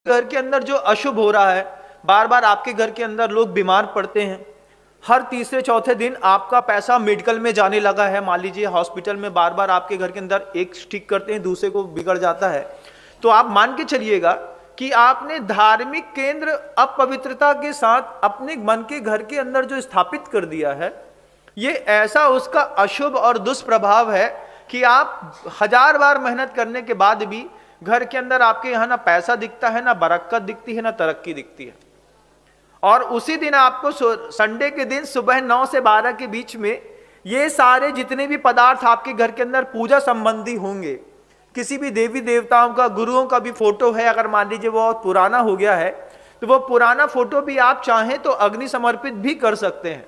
घर के अंदर जो अशुभ हो रहा है, बार बार आपके घर के अंदर लोग बीमार पड़ते हैं, हर तीसरे चौथे दिन आपका पैसा मेडिकल में जाने लगा है, मान लीजिए हॉस्पिटल में बार बार आपके घर के अंदर एक ठीक करते हैं दूसरे को बिगड़ जाता है, तो आप मान के चलिएगा कि आपने धार्मिक केंद्र अपवित्रता के साथ अपने मन के घर के अंदर जो स्थापित कर दिया है, ये ऐसा उसका अशुभ और दुष्प्रभाव है कि आप 1000 बार मेहनत करने के बाद भी घर के अंदर आपके यहां ना पैसा दिखता है, ना बरकत दिखती है, ना तरक्की दिखती है। और उसी दिन आपको संडे के दिन सुबह 9 से 12 के बीच में ये सारे जितने भी पदार्थ आपके घर के अंदर पूजा संबंधी होंगे, किसी भी देवी देवताओं का, गुरुओं का भी फोटो है, अगर मान लीजिए वो पुराना हो गया है तो वो पुराना फोटो भी आप चाहें तो अग्नि समर्पित भी कर सकते हैं,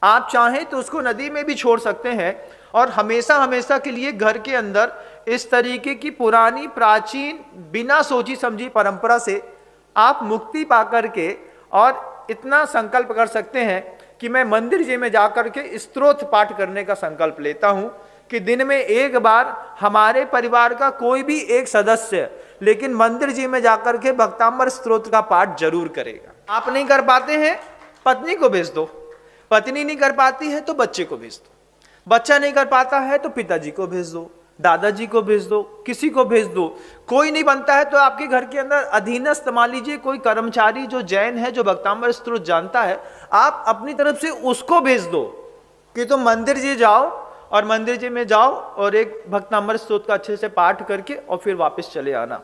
आप चाहें तो उसको नदी में भी छोड़ सकते हैं। और हमेशा हमेशा के लिए घर के अंदर इस तरीके की पुरानी प्राचीन बिना सोची समझी परंपरा से आप मुक्ति पा करके और इतना संकल्प कर सकते हैं कि मैं मंदिर जी में जाकर के स्तोत्र पाठ करने का संकल्प लेता हूं कि दिन में एक बार हमारे परिवार का कोई भी एक सदस्य लेकिन मंदिर जी में जाकर के भक्तांबर स्तोत्र का पाठ जरूर करेगा। आप नहीं कर पाते हैं, पत्नी को भेज दो, पत्नी नहीं कर पाती है तो बच्चे को भेज दो, बच्चा नहीं कर पाता है तो पिताजी को भेज दो, दादाजी को भेज दो, किसी को भेज दो। कोई नहीं बनता है तो आपके घर के अंदर अधीनस्थ मान लीजिए कोई कर्मचारी जो जैन है, जो भक्तांबर स्तोत्र जानता है, आप अपनी तरफ से उसको भेज दो कि तुम मंदिर जी जाओ और मंदिर जी में जाओ और एक भक्तांबर स्तोत्र का अच्छे से पाठ करके और फिर वापस चले आना।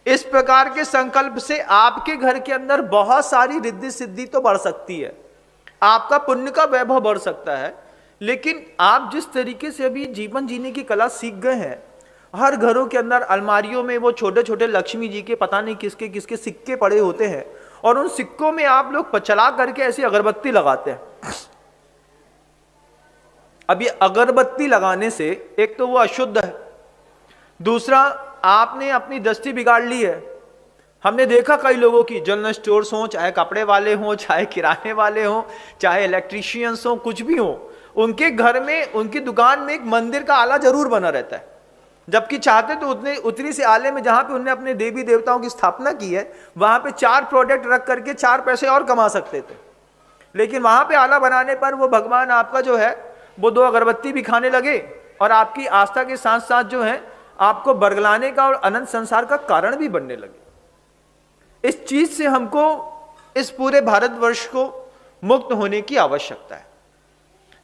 इस प्रकार के संकल्प से आपके घर के अंदर बहुत सारी रिद्धि सिद्धि तो बढ़ सकती है, आपका पुण्य का वैभव बढ़ सकता है। लेकिन आप जिस तरीके से अभी जीवन जीने की कला सीख गए हैं, हर घरों के अंदर अलमारियों में वो छोटे छोटे लक्ष्मी जी के पता नहीं किसके किसके सिक्के पड़े होते हैं और उन सिक्कों में आप लोग पचला करके ऐसी अगरबत्ती लगाते हैं। अब ये अगरबत्ती लगाने से एक तो वो अशुद्ध है, दूसरा आपने अपनी दृष्टि बिगाड़ ली है। हमने देखा कई लोगों की, जनरल स्टोर्स हो, चाहे कपड़े वाले हों, चाहे किराने वाले हों, चाहे इलेक्ट्रीशियंस हों, कुछ भी हो, उनके घर में, उनकी दुकान में एक मंदिर का आला जरूर बना रहता है। जबकि चाहते तो उतने उतरी से आले में जहां पे उन्होंने अपने देवी देवताओं की स्थापना की है, वहां पे 4 प्रोडक्ट रख करके 4 पैसे और कमा सकते थे। लेकिन वहां पे आला बनाने पर वो भगवान आपका जो है वो 2 अगरबत्ती भी खाने लगे और आपकी आस्था के साथ साथ जो है आपको बरगलाने का और अनंत संसार का कारण भी बनने लगे। इस चीज से हमको, इस पूरे भारतवर्ष को मुक्त होने की आवश्यकता है।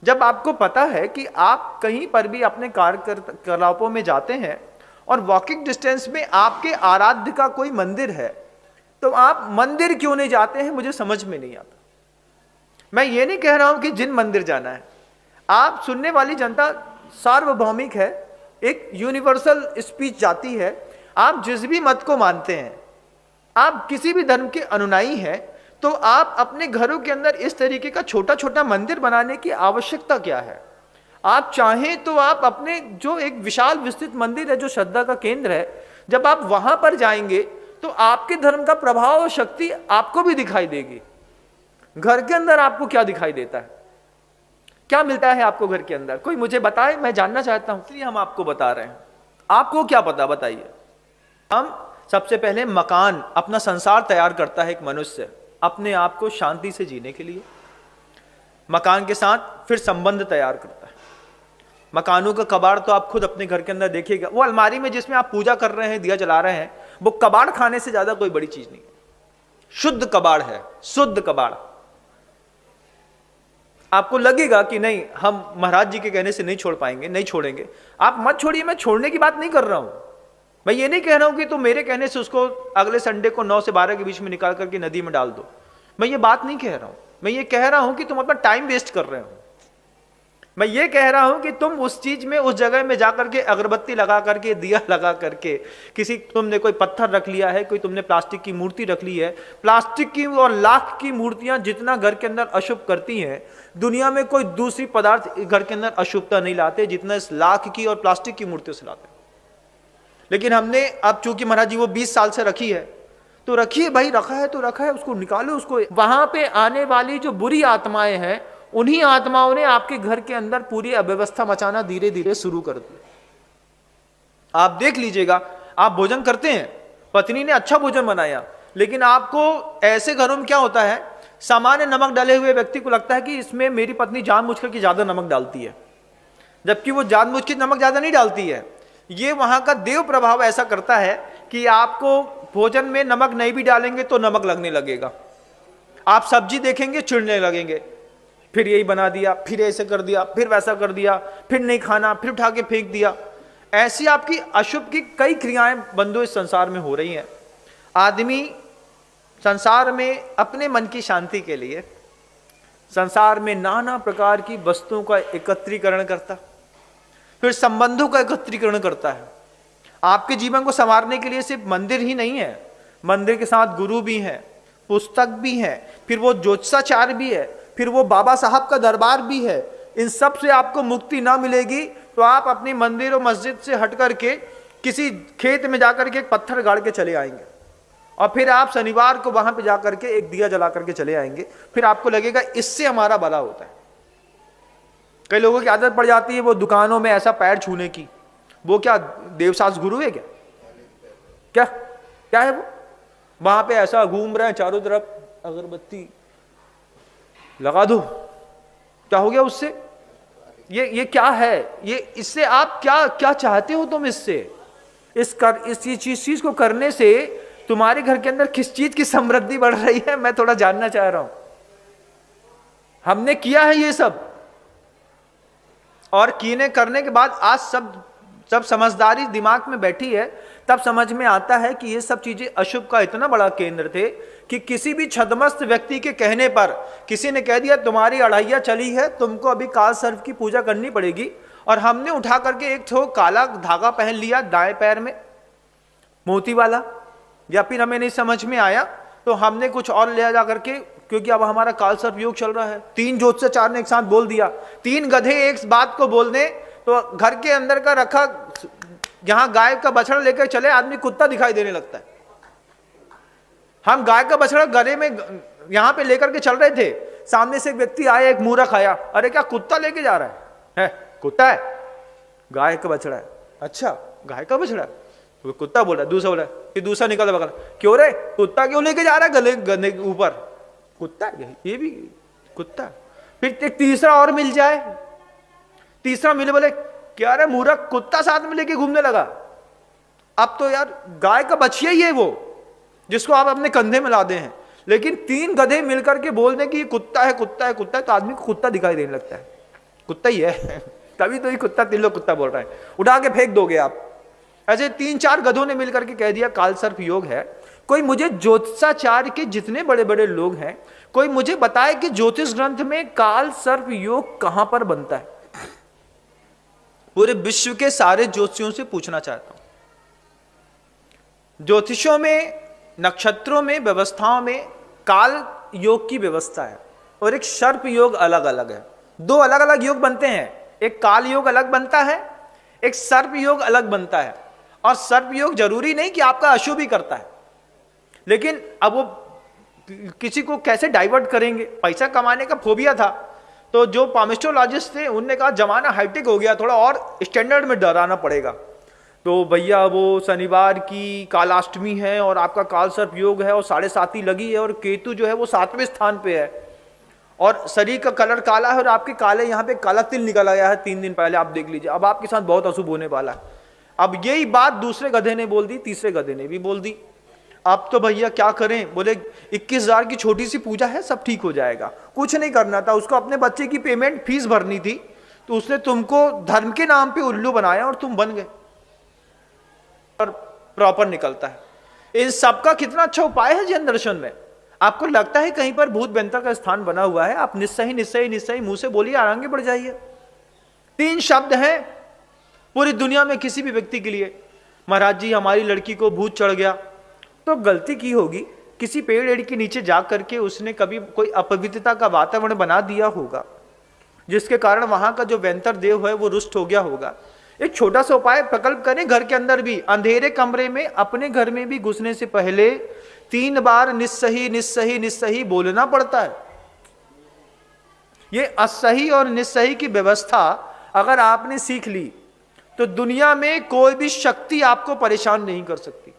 जब आपको पता है कि आप कहीं पर भी अपने कार्यकलापों में जाते हैं और वॉकिंग डिस्टेंस में आपके आराध्य का कोई मंदिर है, तो आप मंदिर क्यों नहीं जाते हैं, मुझे समझ में नहीं आता। मैं ये नहीं कह रहा हूं कि जिन मंदिर जाना है, आप सुनने वाली जनता सार्वभौमिक है, एक यूनिवर्सल स्पीच जाती है। आप जिस भी मत को मानते हैं, आप किसी भी धर्म के अनुयायी हैं, तो आप अपने घरों के अंदर इस तरीके का छोटा छोटा मंदिर बनाने की आवश्यकता क्या है। आप चाहें तो आप अपने जो एक विशाल विस्तृत मंदिर है, जो श्रद्धा का केंद्र है, जब आप वहां पर जाएंगे तो आपके धर्म का प्रभाव और शक्ति आपको भी दिखाई देगी। घर के अंदर आपको क्या दिखाई देता है, क्या मिलता है आपको घर के अंदर, कोई मुझे बताए, मैं जानना चाहता हूं, इसलिए हम आपको बता रहे हैं। आपको क्या पता, बताइए। हम सबसे पहले मकान, अपना संसार तैयार करता है एक मनुष्य अपने आप को शांति से जीने के लिए, मकान के साथ फिर संबंध तैयार करता है। मकानों का कबाड़ तो आप खुद अपने घर के अंदर देखिएगा, वो अलमारी में जिसमें आप पूजा कर रहे हैं, दिया जला रहे हैं, वो कबाड़ खाने से ज्यादा कोई बड़ी चीज नहीं है। शुद्ध कबाड़ है, शुद्ध कबाड़। आपको लगेगा कि नहीं, हम महाराज जी के कहने से नहीं छोड़ पाएंगे, नहीं छोड़ेंगे, आप मत छोड़िए। मैं छोड़ने की बात नहीं कर रहा हूं, मैं ये नहीं कह रहा हूं कि तुम मेरे कहने से उसको अगले संडे को 9 से 12 के बीच में निकाल करके नदी में डाल दो, मैं ये बात नहीं कह रहा हूं। मैं ये कह रहा हूं कि तुम अपना टाइम वेस्ट कर रहे हो। मैं ये कह रहा हूं कि तुम उस चीज में, उस जगह में जाकर के अगरबत्ती लगा करके, दिया लगा करके, किसी तुमने कोई पत्थर रख लिया है, कोई तुमने प्लास्टिक की मूर्ति रख ली है। प्लास्टिक की और लाख की मूर्तियां जितना घर के अंदर अशुभ करती हैं, दुनिया में कोई दूसरी पदार्थ घर के अंदर अशुभता नहीं लाते जितना इस लाख की और प्लास्टिक की मूर्तियों से लाते। लेकिन हमने अब चूंकि महाराज जी वो 20 साल से रखी है, तो रखिए भाई, रखा है तो रखा है, उसको निकालो। उसको वहां पे आने वाली जो बुरी आत्माएं हैं, उन्हीं आत्माओं ने आपके घर के अंदर पूरी अव्यवस्था मचाना धीरे धीरे शुरू कर दिया। आप देख लीजिएगा, आप भोजन करते हैं, पत्नी ने अच्छा भोजन बनाया, लेकिन आपको ऐसे घरों में क्या होता है, सामान्य नमक डाले हुए व्यक्ति को लगता है कि इसमें मेरी पत्नी जानबूझकर की ज्यादा नमक डालती है, जबकि वो जानबूझ के नमक ज्यादा नहीं डालती है। ये वहां का देव प्रभाव ऐसा करता है कि आपको भोजन में नमक नहीं भी डालेंगे तो नमक लगने लगेगा। आप सब्जी देखेंगे चिढ़ने लगेंगे, फिर यही बना दिया, फिर ऐसे कर दिया, फिर वैसा कर दिया, फिर नहीं खाना, फिर उठा के फेंक दिया। ऐसी आपकी अशुभ की कई क्रियाएं बंधु इस संसार में हो रही हैं। आदमी संसार में अपने मन की शांति के लिए संसार में नाना प्रकार की वस्तुओं का एकत्रीकरण करता, फिर संबंधों का एकत्रीकरण करता है। आपके जीवन को संवारने के लिए सिर्फ मंदिर ही नहीं है, मंदिर के साथ गुरु भी हैं, पुस्तक भी है, फिर वो ज्योतिषाचार भी है, फिर वो बाबा साहब का दरबार भी है। इन सब से आपको मुक्ति ना मिलेगी तो आप अपनी मंदिर और मस्जिद से हट करके किसी खेत में जाकर के एक पत्थर गाड़ के चले आएंगे, और फिर आप शनिवार को वहां पे जाकर के एक दिया जला करके चले आएंगे। फिर आपको लगेगा इससे हमारा भला होता है। कई लोगों की आदत पड़ जाती है वो दुकानों में ऐसा पैर छूने की। वो क्या देवशास गुरु है क्या? क्या क्या है वो? वहां पे ऐसा घूम रहे हैं चारों तरफ, अगरबत्ती लगा दो, क्या हो गया उससे? ये क्या है? ये इससे आप क्या क्या चाहते हो तुम? इससे इस चीज को करने से तुम्हारे घर के अंदर किस चीज की समृद्धि बढ़ रही है, मैं थोड़ा जानना चाह रहा हूं। हमने किया है ये सब, और कीने करने के बाद आज सब समझदारी दिमाग में बैठी है, तब समझ में आता है कि ये सब चीजें अशुभ का इतना बड़ा केंद्र थे कि किसी भी छदमस्त व्यक्ति के कहने पर किसी ने कह दिया तुम्हारी अढ़ाइया चली है, तुमको अभी काल सर्प की पूजा करनी पड़ेगी, और हमने उठा करके एक ठो काला धागा पहन लिया दाएं पैर में मोती वाला, या फिर हमें नहीं समझ में आया तो हमने कुछ और ले जा करके, क्योंकि अब हमारा काल सर्प योग चल रहा है। 3 ज्योतिषाचार्य ने एक साथ बोल दिया, 3 गधे एक बात को बोल दें तो घर के अंदर का रखा जहां गाय का बछड़ा लेकर चले आदमी कुत्ता दिखाई देने लगता है। हम गाय का बछड़ा गले में यहां पे लेकर के चल रहे थे, सामने से एक व्यक्ति आया, एक मूर्ख आया, अरे क्या कुत्ता लेके जा रहा है? कुत्ता है? गाय का बछड़ा है। अच्छा गाय का बछड़ा, तो कुत्ता बोला, दूसरा बोला, फिर दूसरा निकल बगल, क्यों रे कुत्ता क्यों लेके जा रहा है गले के ऊपर? कुत्ता ये भी कुत्ता। फिर एक तीसरा और मिल जाए, तीसरा मिले, बोले क्या रे मूर्ख कुत्ता साथ में लेके घूमने लगा? अब तो यार गाय का बछिया ही है वो जिसको आप अपने कंधे में लादे हैं, लेकिन 3 गधे मिलकर के बोल दें कि कुत्ता है कुत्ता है कुत्ता है, तो आदमी को कुत्ता दिखाई देने लगता है, कुत्ता ही है तभी तो ये कुत्ता 3 लोग कुत्ता बोल रहे हैं, उठा के फेंक दोगे आप। ऐसे 3-4 गधों ने मिलकर के कह दिया काल सर्प योग है। कोई मुझे ज्योतिषाचार्य के जितने बड़े बड़े लोग हैं, कोई मुझे बताए कि ज्योतिष ग्रंथ में काल सर्प योग कहां पर बनता है? पूरे विश्व के सारे ज्योतिषियों से पूछना चाहता हूं। ज्योतिषों में, नक्षत्रों में, व्यवस्थाओं में काल योग की व्यवस्था है, और एक सर्प योग अलग अलग है। 2 अलग अलग योग बनते हैं, एक काल योग अलग बनता है, एक सर्प योग अलग बनता है। और सर्प योग जरूरी नहीं कि आपका अशुभ ही करता है, लेकिन अब वो किसी को कैसे डाइवर्ट करेंगे? पैसा कमाने का फोबिया था, तो जो पामिस्ट्रोलॉजिस्ट थे उनने कहा जमाना हाईटेक हो गया, थोड़ा और स्टैंडर्ड में डराना पड़ेगा। तो भैया वो शनिवार की कालाष्टमी है और आपका काल सर्प योग है और 7.5 लगी है, और केतु जो है वो 7वें स्थान पे है, और शरीर का कलर काला है, और आपके काले यहाँ पे काला तिल निकल आया है 3 दिन पहले, आप देख लीजिए, अब आपके साथ बहुत अशुभ होने वाला है। अब यही बात दूसरे गधे ने बोल दी, तीसरे गधे ने भी बोल दी। अब तो भैया क्या करें? बोले 21,000 की छोटी सी पूजा है, सब ठीक हो जाएगा। कुछ नहीं करना था उसको, अपने बच्चे की पेमेंट फीस भरनी थी, तो उसने तुमको धर्म के नाम पे उल्लू बनाया और तुम बन गए, और प्रॉपर निकलता है। इन सबका कितना अच्छा उपाय है जैन दर्शन में। आपको लगता है कहीं पर भूत व्यंतर का स्थान बना हुआ है, आप निस्सही निस्सही निस्सही मुंह से बोलिए, आगे बढ़ जाइए। 3 शब्द हैं पूरी दुनिया में किसी भी व्यक्ति के लिए। महाराज जी हमारी लड़की को भूत चढ़ गया, तो गलती की होगी, किसी पेड़ एड़ के नीचे जा करके उसने कभी कोई अपवित्रता का वातावरण बना दिया होगा, जिसके कारण वहां का जो व्यंतर देव है वो रुष्ट हो गया होगा। एक छोटा सा उपाय प्रकल्प करें, घर के अंदर भी अंधेरे कमरे में अपने घर में भी घुसने से पहले 3 बार निस्सही निस्सही निस्सही बोलना पड़ता है। ये असही और निस्सही की व्यवस्था अगर आपने सीख ली तो दुनिया में कोई भी शक्ति आपको परेशान नहीं कर सकती।